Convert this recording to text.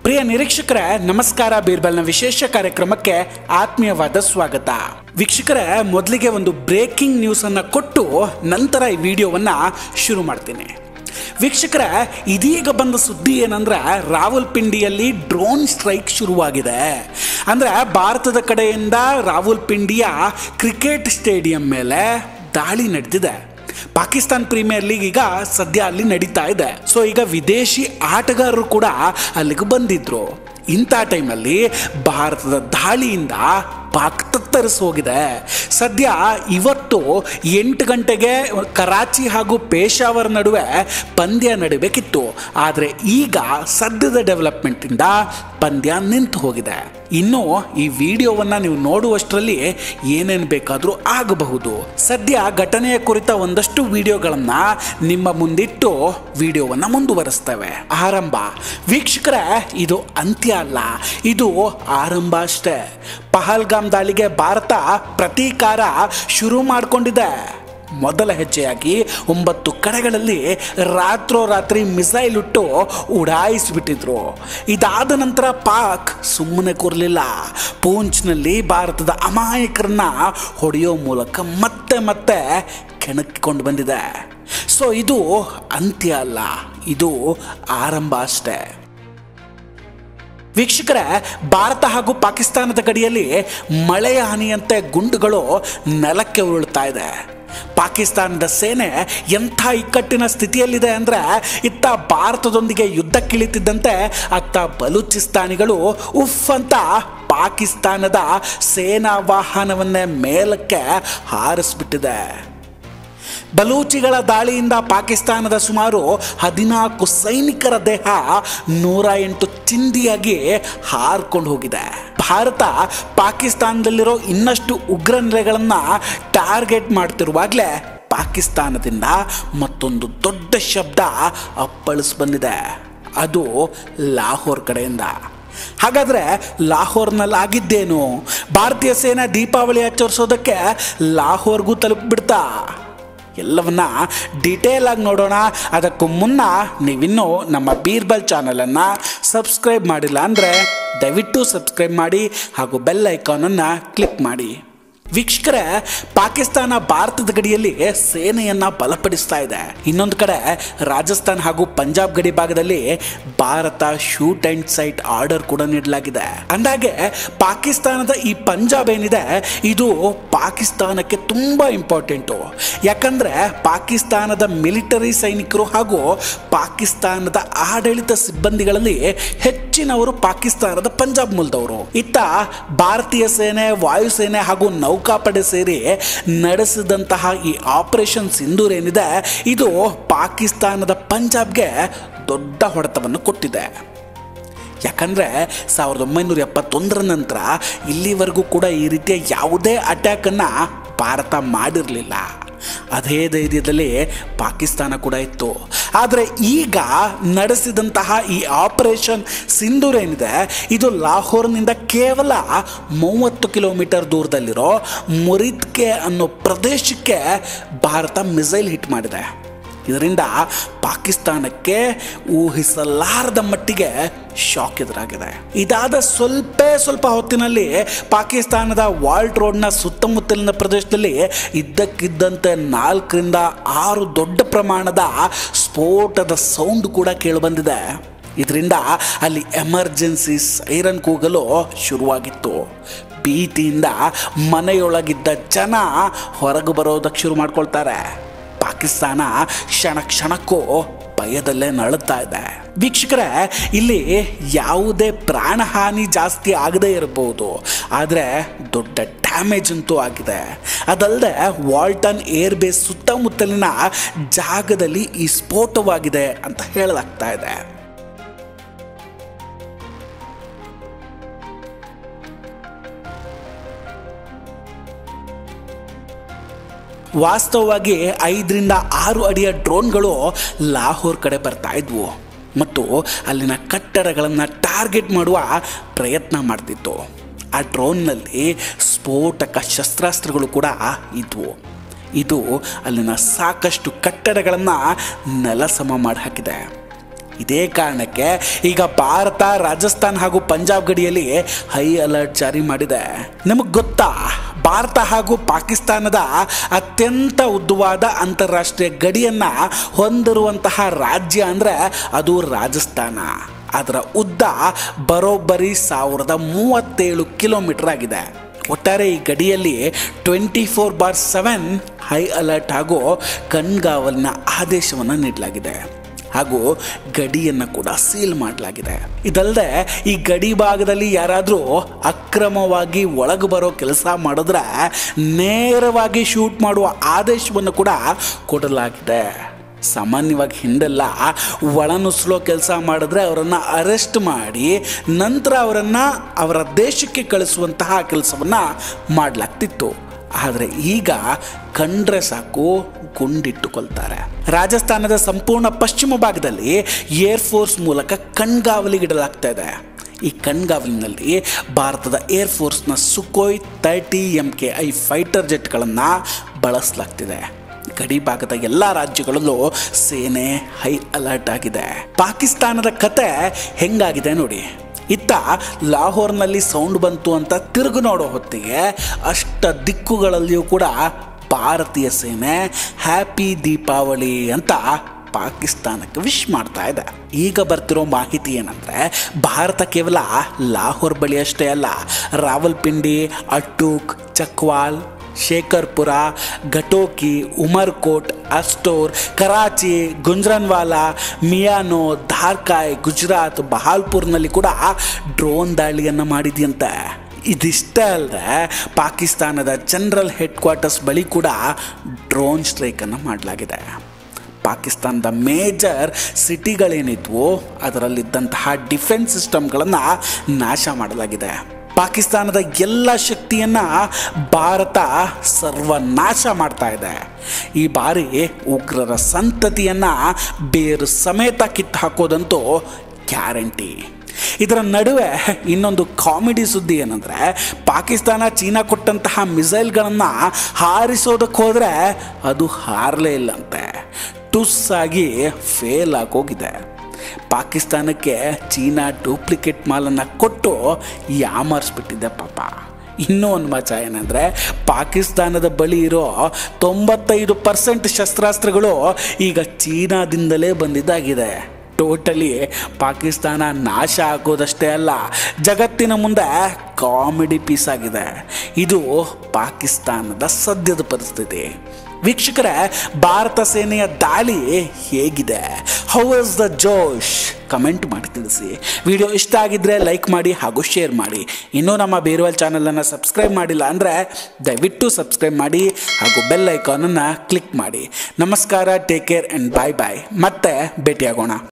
ಪ್ರಿಯ ನಿರೀಕ್ಷಕರೇ, ನಮಸ್ಕಾರ. ಬೀರ್ಬಲ್ನ ವಿಶೇಷ ಕಾರ್ಯಕ್ರಮಕ್ಕೆ ಆತ್ಮೀಯವಾದ ಸ್ವಾಗತ. ವೀಕ್ಷಕರೇ, ಮೊದಲಿಗೆ ಒಂದು ಬ್ರೇಕಿಂಗ್ ನ್ಯೂಸ್ ಅನ್ನು ಕೊಟ್ಟು ನಂತರ ಈ ವಿಡಿಯೋವನ್ನ ಶುರು ಮಾಡ್ತೀನಿ. ವೀಕ್ಷಕರೇ, ಇದೀಗ ಬಂದ ಸುದ್ದಿ ಏನಂದ್ರೆ ರಾವಲ್ಪಿಂಡಿಯಲ್ಲಿ ಡ್ರೋನ್ ಸ್ಟ್ರೈಕ್ ಶುರುವಾಗಿದೆ. ಅಂದ್ರೆ ಭಾರತದ ಕಡೆಯಿಂದ ರಾವಲ್ಪಿಂಡಿಯ ಕ್ರಿಕೆಟ್ ಸ್ಟೇಡಿಯಂ ಮೇಲೆ ದಾಳಿ ನಡೆದಿದೆ. ಪಾಕಿಸ್ತಾನ್ ಪ್ರೀಮಿಯರ್ ಲೀಗ್ ಈಗ ಸದ್ಯ ಅಲ್ಲಿ ನಡೀತಾ ಇದೆ. ಸೊ ಈಗ ವಿದೇಶಿ ಆಟಗಾರರು ಕೂಡ ಅಲ್ಲಿಗೆ ಬಂದಿದ್ರು. ಇಂಥ ಟೈಮಲ್ಲಿ ಭಾರತದ ದಾಳಿಯಿಂದ ಪಾಕ್ ತತ್ತರಿಸಿ ಹೋಗಿದೆ. ಸದ್ಯ ಇವತ್ತು 8 ಗಂಟೆಗೆ ಕರಾಚಿ ಹಾಗೂ ಪೇಶಾವರ್ ನಡುವೆ ಪಂದ್ಯ ನಡೀಬೇಕಿತ್ತು. ಆದರೆ ಈಗ ಸದ್ಯದ ಡೆವಲಪ್ಮೆಂಟಿಂದ ಪಂದ್ಯ ನಿಂತು ಹೋಗಿದೆ. ಇನ್ನು ಈ ವಿಡಿಯೋವನ್ನು ನೀವು ನೋಡುವಷ್ಟರಲ್ಲಿ ಏನೇನು ಬೇಕಾದರೂ ಆಗಬಹುದು. ಸದ್ಯ ಘಟನೆಯ ಕುರಿತ ಒಂದಷ್ಟು ವಿಡಿಯೋಗಳನ್ನು ನಿಮ್ಮ ಮುಂದಿಟ್ಟು ವಿಡಿಯೋವನ್ನು ಮುಂದುವರಿಸ್ತೇವೆ. ಆರಂಭ. ವೀಕ್ಷಕರೇ, ಇದು ಅಂತ್ಯ ಅಲ್ಲ, ಇದು ಆರಂಭ ಅಷ್ಟೇ. ಪಹಲ್ಗಾಮ್ ದಾಳಿಗೆ ಭಾರತ ಪ್ರತೀಕಾರ ಶುರು ಮಾಡಿಕೊಂಡಿದೆ. ಮೊದಲ ಹೆಜ್ಜೆಯಾಗಿ 9 ಕಡೆಗಳಲ್ಲಿ ರಾತ್ರೋರಾತ್ರಿ ಮಿಸೈಲ್ ಇಟ್ಟು ಉಡಾಯಿಸಿಬಿಟ್ಟಿದ್ರು. ಇದಾದ ನಂತರ ಪಾಕ್ ಸುಮ್ಮನೆ ಕೂರಲಿಲ್ಲ. ಪೂಂಚ್ನಲ್ಲಿ ಭಾರತದ ಅಮಾಯಕರನ್ನ ಹೊಡೆಯೋ ಮೂಲಕ ಮತ್ತೆ ಕೆಣಕಿಕೊಂಡು ಬಂದಿದೆ. ಸೊ ಇದು ಅಂತ್ಯ ಅಲ್ಲ, ಇದು ಆರಂಭ ಅಷ್ಟೇ. ವೀಕ್ಷಕರೇ, ಭಾರತ ಹಾಗೂ ಪಾಕಿಸ್ತಾನದ ಗಡಿಯಲ್ಲಿ ಮಳೆಯ ಹನಿಯಂತೆ ಗುಂಡುಗಳು ನೆಲಕ್ಕೆ ಉರುಳ್ತಾ ಇದೆ. ಪಾಕಿಸ್ತಾನದ ಸೇನೆ ಎಂಥ ಇಕ್ಕಟ್ಟಿನ ಸ್ಥಿತಿಯಲ್ಲಿದೆ ಅಂದರೆ, ಇತ್ತ ಭಾರತದೊಂದಿಗೆ ಯುದ್ಧಕ್ಕಿಳಿತಿದ್ದಂತೆ ಅತ್ತ ಬಲೂಚಿಸ್ತಾನಿಗಳು ಉಫ್ ಅಂತ ಪಾಕಿಸ್ತಾನದ ಸೇನಾ ವಾಹನವನ್ನೇ ಮೇಲಕ್ಕೆ ಹಾರಿಸ್ಬಿಟ್ಟಿದೆ. ಬಲೂಚಿಗಳ ದಾಳಿಯಿಂದ ಪಾಕಿಸ್ತಾನದ ಸುಮಾರು 14 ಸೈನಿಕರ ದೇಹ 108 ಚಿಂದಿಯಾಗಿ ಹಾರ್ಕೊಂಡು ಹೋಗಿದೆ. ಭಾರತ ಪಾಕಿಸ್ತಾನದಲ್ಲಿರೋ ಇನ್ನಷ್ಟು ಉಗ್ರ ನೆಲೆಗಳನ್ನು ಟಾರ್ಗೆಟ್ ಮಾಡ್ತಿರುವಾಗಲೇ ಪಾಕಿಸ್ತಾನದಿಂದ ಮತ್ತೊಂದು ದೊಡ್ಡ ಶಬ್ದ ಅಪ್ಪಳಿಸಿ ಬಂದಿದೆ. ಅದು ಲಾಹೋರ್ ಕಡೆಯಿಂದ. ಹಾಗಾದರೆ ಲಾಹೋರ್ನಲ್ಲಿ ಆಗಿದ್ದೇನು? ಭಾರತೀಯ ಸೇನೆ ದೀಪಾವಳಿ ಆಚರಿಸೋದಕ್ಕೆ ಲಾಹೋರ್ಗೂ ತಲುಪಿಬಿಡ್ತಾ? ಎಲ್ಲವನ್ನ ಡೀಟೇಲ್ ಆಗಿ ನೋಡೋಣ. ಅದಕ್ಕೂ ಮುನ್ನ ನೀವಿನ್ನೂ ನಮ್ಮ ಬೀರ್ಬಲ್ ಚಾನಲನ್ನು ಸಬ್ಸ್ಕ್ರೈಬ್ ಮಾಡಿಲ್ಲ ಅಂದರೆ ದಯವಿಟ್ಟು ಸಬ್ಸ್ಕ್ರೈಬ್ ಮಾಡಿ ಹಾಗೂ ಬೆಲ್ ಐಕಾನನ್ನು ಕ್ಲಿಕ್ ಮಾಡಿ. ವೀಕ್ಷಕರೇ, ಪಾಕಿಸ್ತಾನ ಭಾರತದ ಗಡಿಯಲ್ಲಿ ಸೇನೆಯನ್ನ ಬಲಪಡಿಸ್ತಾ ಇದೆ. ಇನ್ನೊಂದು ಕಡೆ ರಾಜಸ್ಥಾನ್ ಹಾಗೂ ಪಂಜಾಬ್ ಗಡಿ ಭಾಗದಲ್ಲಿ Bharat shoot and site order ಕೂಡ ನೀಡಲಾಗಿದೆ. ಅಂದಾಗೆ ಪಾಕಿಸ್ತಾನದ ಈ ಪಂಜಾಬ್ ಏನಿದೆ, ಇದು ಪಾಕಿಸ್ತಾನಕ್ಕೆ ತುಂಬಾ ಇಂಪಾರ್ಟೆಂಟು. ಯಾಕಂದ್ರೆ ಪಾಕಿಸ್ತಾನದ ಮಿಲಿಟರಿ ಸೈನಿಕರು ಹಾಗೂ ಪಾಕಿಸ್ತಾನದ ಆಡಳಿತ ಸಿಬ್ಬಂದಿಗಳಲ್ಲಿ ಹೆಚ್ಚಿನವರು ಪಾಕಿಸ್ತಾನದ ಪಂಜಾಬ್ ಮೂಲದವರು. ಇತ್ತ ಭಾರತೀಯ ಸೇನೆ, ವಾಯುಸೇನೆ ಹಾಗೂ ನೌಕಾಪಡೆ ಸೇರಿ ನಡೆಸಿದಂತಹ ಈ ಆಪರೇಷನ್ ಸಿಂಧೂರ್ ಏನಿದೆ, ಇದು ಪಾಕಿಸ್ತಾನದ ಪಂಜಾಬ್ಗೆ ದೊಡ್ಡ ಹೊಡೆತವನ್ನು ಕೊಟ್ಟಿದೆ. ಯಾಕಂದರೆ 1971 ನಂತರ ಇಲ್ಲಿವರೆಗೂ ಕೂಡ ಈ ರೀತಿಯ ಯಾವುದೇ ಅಟ್ಯಾಕನ್ನು ಭಾರತ ಮಾಡಿರಲಿಲ್ಲ. ಅದೇ ಧೈರ್ಯದಲ್ಲಿ ಪಾಕಿಸ್ತಾನ ಕೂಡ ಇತ್ತು. ಆದರೆ ಈಗ ನಡೆಸಿದಂತಹ ಈ ಆಪರೇಷನ್ ಸಿಂಧೂರ್ ಏನಿದೆ, ಇದು ಲಾಹೋರ್ನಿಂದ ಕೇವಲ 30 ಕಿಲೋಮೀಟರ್ ದೂರದಲ್ಲಿರೋ ಮುರಿದ್ಕೆ ಅನ್ನೋ ಪ್ರದೇಶಕ್ಕೆ ಭಾರತ ಮಿಸೈಲ್ ಹಿಟ್ ಮಾಡಿದೆ. ಇದರಿಂದ ಪಾಕಿಸ್ತಾನಕ್ಕೆ ಊಹಿಸಲಾರದ ಮಟ್ಟಿಗೆ ಶಾಕ್ ಎದುರಾಗಿದೆ. ಇದಾದ ಸ್ವಲ್ಪ ಹೊತ್ತಿನಲ್ಲಿ ಪಾಕಿಸ್ತಾನದ ವಾಲ್ಟ್ ರೋಡ್ನ ಸುತ್ತಮುತ್ತಲಿನ ಪ್ರದೇಶದಲ್ಲಿ ಇದ್ದಕ್ಕಿದ್ದಂತೆ 4 ರಿಂದ 6 ದೊಡ್ಡ ಪ್ರಮಾಣದ ಸ್ಫೋಟದ ಸೌಂಡ್ ಕೂಡ ಕೇಳಿಬಂದಿದೆ. ಇದರಿಂದ ಅಲ್ಲಿ ಎಮರ್ಜೆನ್ಸಿ ಸೈರನ್ ಕೂಗಲು ಶುರುವಾಗಿತ್ತು. ಭೀತಿಯಿಂದ ಮನೆಯೊಳಗಿದ್ದ ಜನ ಹೊರಗೆ ಬರೋದಕ್ಕೆ ಶುರು ಮಾಡ್ಕೊಳ್ತಾರೆ. ಪಾಕಿಸ್ತಾನ ಕ್ಷಣಕ್ಕೂ ಭಯದಲ್ಲೇ ನರಳುತ್ತಾ ಇದೆ. ವೀಕ್ಷಕರೇ, ಇಲ್ಲಿ ಯಾವುದೇ ಪ್ರಾಣಹಾನಿ ಜಾಸ್ತಿ ಆಗದೇ ಇರಬಹುದು, ಆದರೆ ದೊಡ್ಡ ಡ್ಯಾಮೇಜ್ ಅಂತೂ ಆಗಿದೆ. ಅದಲ್ಲದೆ ವಾಲ್ಟನ್ ಏರ್ ಬೇಸ್ ಸುತ್ತಮುತ್ತಲಿನ ಜಾಗದಲ್ಲಿ ಈ ಸ್ಫೋಟವಾಗಿದೆ ಅಂತ ಹೇಳಲಾಗ್ತಾ ಇದೆ. ವಾಸ್ತವವಾಗಿ 5 ರಿಂದ 6 ಅಡಿಯ ಡ್ರೋನ್ಗಳು ಲಾಹೋರ್ ಕಡೆ ಬರ್ತಾ ಇದ್ವು ಮತ್ತು ಅಲ್ಲಿನ ಕಟ್ಟಡಗಳನ್ನು ಟಾರ್ಗೆಟ್ ಮಾಡುವ ಪ್ರಯತ್ನ ಮಾಡ್ತಿತ್ತು. ಆ ಡ್ರೋನ್ನಲ್ಲಿ ಸ್ಫೋಟಕ ಶಸ್ತ್ರಾಸ್ತ್ರಗಳು ಕೂಡ ಇದ್ವು. ಇದು ಅಲ್ಲಿನ ಸಾಕಷ್ಟು ಕಟ್ಟಡಗಳನ್ನು ನೆಲಸಮ ಮಾಡಿ ಹಾಕಿದೆ. ಇದೇ ಕಾರಣಕ್ಕೆ ಈಗ ಭಾರತ ರಾಜಸ್ಥಾನ್ ಹಾಗೂ ಪಂಜಾಬ್ ಗಡಿಯಲ್ಲಿ ಹೈ ಅಲರ್ಟ್ ಜಾರಿ ಮಾಡಿದೆ. ನಮಗೆ ಗೊತ್ತಾ, ಭಾರತ ಹಾಗೂ ಪಾಕಿಸ್ತಾನದ ಅತ್ಯಂತ ಉದ್ದವಾದ ಅಂತಾರಾಷ್ಟ್ರೀಯ ಗಡಿಯನ್ನ ಹೊಂದಿರುವಂತಹ ರಾಜ್ಯ ಅಂದ್ರೆ ಅದು ರಾಜಸ್ಥಾನ. ಅದರ ಉದ್ದ ಬರೋಬ್ಬರಿ 1037 ಕಿಲೋಮೀಟರ್ ಆಗಿದೆ. ಒಟ್ಟಾರೆ ಈ ಗಡಿಯಲ್ಲಿ 24/7 ಹೈ ಅಲರ್ಟ್ ಹಾಗೂ ಕಣ್ಗಾವಲಿನ ಆದೇಶವನ್ನು ನೀಡಲಾಗಿದೆ ಹಾಗೂ ಗಡಿಯನ್ನು ಕೂಡ ಸೀಲ್ ಮಾಡಲಾಗಿದೆ. ಇದಲ್ಲದೆ ಈ ಗಡಿ ಭಾಗದಲ್ಲಿ ಯಾರಾದರೂ ಅಕ್ರಮವಾಗಿ ಒಳಗೆ ಬರೋ ಕೆಲಸ ಮಾಡಿದ್ರೆ ನೇರವಾಗಿ ಶೂಟ್ ಮಾಡುವ ಆದೇಶವನ್ನು ಕೂಡ ಕೊಡಲಾಗಿದೆ. ಸಾಮಾನ್ಯವಾಗಿ ಹಿಂದೆಲ್ಲ ಒಳನುಸುಳೋ ಕೆಲಸ ಮಾಡಿದ್ರೆ ಅವರನ್ನು ಅರೆಸ್ಟ್ ಮಾಡಿ ನಂತರ ಅವರನ್ನು ಅವರ ದೇಶಕ್ಕೆ ಕಳಿಸುವಂತಹ ಕೆಲಸವನ್ನು ಮಾಡಲಾಗ್ತಿತ್ತು. ಆದರೆ ಈಗ ಕಂಡ್ರೆ ಸಾಕು ಗುಂಡಿಟ್ಟುಕೊಳ್ತಾರೆ. ರಾಜಸ್ಥಾನದ ಸಂಪೂರ್ಣ ಪಶ್ಚಿಮ ಭಾಗದಲ್ಲಿ ಏರ್ಫೋರ್ಸ್ ಮೂಲಕ ಕಣ್ಗಾವಲಿಗಿಡಲಾಗ್ತಾ ಇದೆ. ಈ ಕಣ್ಗಾವಲಿನಲ್ಲಿ ಭಾರತದ ಏರ್ಫೋರ್ಸ್ನ ಸುಖೋಯ್ 30 MKI ಫೈಟರ್ ಜೆಟ್ಗಳನ್ನು ಬಳಸಲಾಗ್ತಿದೆ. ಗಡಿ ಭಾಗದ ಎಲ್ಲ ರಾಜ್ಯಗಳಲ್ಲೂ ಸೇನೆ ಹೈ ಅಲರ್ಟ್ ಆಗಿದೆ. ಪಾಕಿಸ್ತಾನದ ಕತೆ ಹೆಂಗಾಗಿದೆ ನೋಡಿ. ಇತ್ತ ಲಾಹೋರ್ನಲ್ಲಿ ಸೌಂಡ್ ಬಂತು ಅಂತ ತಿರುಗು ನೋಡೋ ಹೊತ್ತಿಗೆ ಅಷ್ಟ ದಿಕ್ಕುಗಳಲ್ಲಿಯೂ ಕೂಡ ಭಾರತೀಯ ಸೇನೆ ಹ್ಯಾಪಿ ದೀಪಾವಳಿ ಅಂತ ಪಾಕಿಸ್ತಾನಕ್ಕೆ ವಿಶ್ ಮಾಡ್ತಾ ಇದೆ. ಈಗ ಬರ್ತಿರೋ ಮಾಹಿತಿ ಏನಂದ್ರೆ, ಭಾರತ ಕೇವಲ ಲಾಹೋರ್ ಬಳಿ ಅಷ್ಟೇ ಅಲ್ಲ, ರಾವಲ್ಪಿಂಡಿ, ಅಟ್ಟೂಕ್, ಚಕ್ವಾಲ್, ಶೇಖರ್ಪುರ, ಘಟೋಕಿ, ಉಮರ್ಕೋಟ್, ಅಸ್ಟೋರ್, ಕರಾಚಿ, ಗುಂಜ್ರನ್ವಾಲಾ, ಮಿಯಾನೋ, ಧಾರ್ಕಾಯ್, ಗುಜರಾತ್, ಬಹಾಲ್ಪುರ್ನಲ್ಲಿ ಕೂಡ ಡ್ರೋನ್ ದಾಳಿಯನ್ನು ಮಾಡಿದೆಯಂತೆ. ಇದಿಷ್ಟೇ ಅಲ್ಲದೆ ಪಾಕಿಸ್ತಾನದ ಜನರಲ್ ಹೆಡ್ ಕ್ವಾರ್ಟರ್ಸ್ ಬಳಿ ಕೂಡ ಡ್ರೋನ್ ಸ್ಟ್ರೈಕನ್ನು ಮಾಡಲಾಗಿದೆ. ಪಾಕಿಸ್ತಾನದ ಮೇಜರ್ ಸಿಟಿಗಳೇನಿದ್ವು ಅದರಲ್ಲಿದ್ದಂತಹ ಡಿಫೆನ್ಸ್ ಸಿಸ್ಟಮ್ಗಳನ್ನು ನಾಶ ಮಾಡಲಾಗಿದೆ. ಪಾಕಿಸ್ತಾನದ ಎಲ್ಲ ಶಕ್ತಿಯನ್ನು ಭಾರತ ಸರ್ವನಾಶ ಮಾಡ್ತಾ ಇದೆ. ಈ ಬಾರಿ ಉಗ್ರರ ಸಂತತಿಯನ್ನು ಬೇರು ಸಮೇತ ಕಿತ್ತು ಹಾಕೋದಂತೂ ಗ್ಯಾರಂಟಿ. ಇದರ ನಡುವೆ ಇನ್ನೊಂದು ಕಾಮಿಡಿ ಸುದ್ದಿ ಏನಂದರೆ, ಪಾಕಿಸ್ತಾನ ಚೀನಾ ಕೊಟ್ಟಂತಹ ಮಿಸೈಲ್ಗಳನ್ನು ಹಾರಿಸೋದಕ್ಕೆ ಹೋದರೆ ಅದು ಹಾರಲೇ ಇಲ್ಲಂತೆ, ಟುಸ್ಸಾಗಿ ಫೇಲ್ ಆಗೋಗಿದೆ. ಪಾಕಿಸ್ತಾನಕ್ಕೆ ಚೀನಾ ಡೂಪ್ಲಿಕೇಟ್ ಮಾಲನ್ನು ಕೊಟ್ಟು ಯಾಮಾರಿಸ್ಬಿಟ್ಟಿದೆ ಪಾಪ. ಇನ್ನೂ ಒಂದು ಮಜಾ ಏನಂದರೆ, ಪಾಕಿಸ್ತಾನದ ಬಳಿ ಇರೋ 95% ಶಸ್ತ್ರಾಸ್ತ್ರಗಳು ಈಗ ಚೀನಾದಿಂದಲೇ ಬಂದಿದ್ದಾಗಿದೆ. ಟೋಟಲಿ ಪಾಕಿಸ್ತಾನ ನಾಶ ಆಗೋದಷ್ಟೇ ಅಲ್ಲ, ಜಗತ್ತಿನ ಮುಂದೆ ಕಾಮಿಡಿ ಪೀಸ್ ಆಗಿದೆ. ಇದು ಪಾಕಿಸ್ತಾನದ ಸದ್ಯದ ಪರಿಸ್ಥಿತಿ. ವೀಕ್ಷಕರೇ, ಭಾರತ ಸೇನೆಯ ದಾಳಿ ಹೇಗಿದೆ? How is the Josh? Comment ಮಾಡಿ ತಿಳಿಸಿ. ವಿಡಿಯೋ ಇಷ್ಟ ಆಗಿದ್ದರೆ ಲೈಕ್ ಮಾಡಿ ಹಾಗೂ ಶೇರ್ ಮಾಡಿ. ಇನ್ನೂ ನಮ್ಮ ಬೇರ್ವೆಲ್ ಚಾನಲನ್ನು ಸಬ್ಸ್ಕ್ರೈಬ್ ಮಾಡಿಲ್ಲ ಅಂದರೆ ದಯವಿಟ್ಟು ಸಬ್ಸ್ಕ್ರೈಬ್ ಮಾಡಿ ಹಾಗೂ ಬೆಲ್ ಐಕಾನನ್ನು ಕ್ಲಿಕ್ ಮಾಡಿ. ನಮಸ್ಕಾರ, ಟೇಕ್ ಕೇರ್ ಆ್ಯಂಡ್ ಬಾಯ್ ಬಾಯ್. ಮತ್ತೆ ಭೇಟಿಯಾಗೋಣ.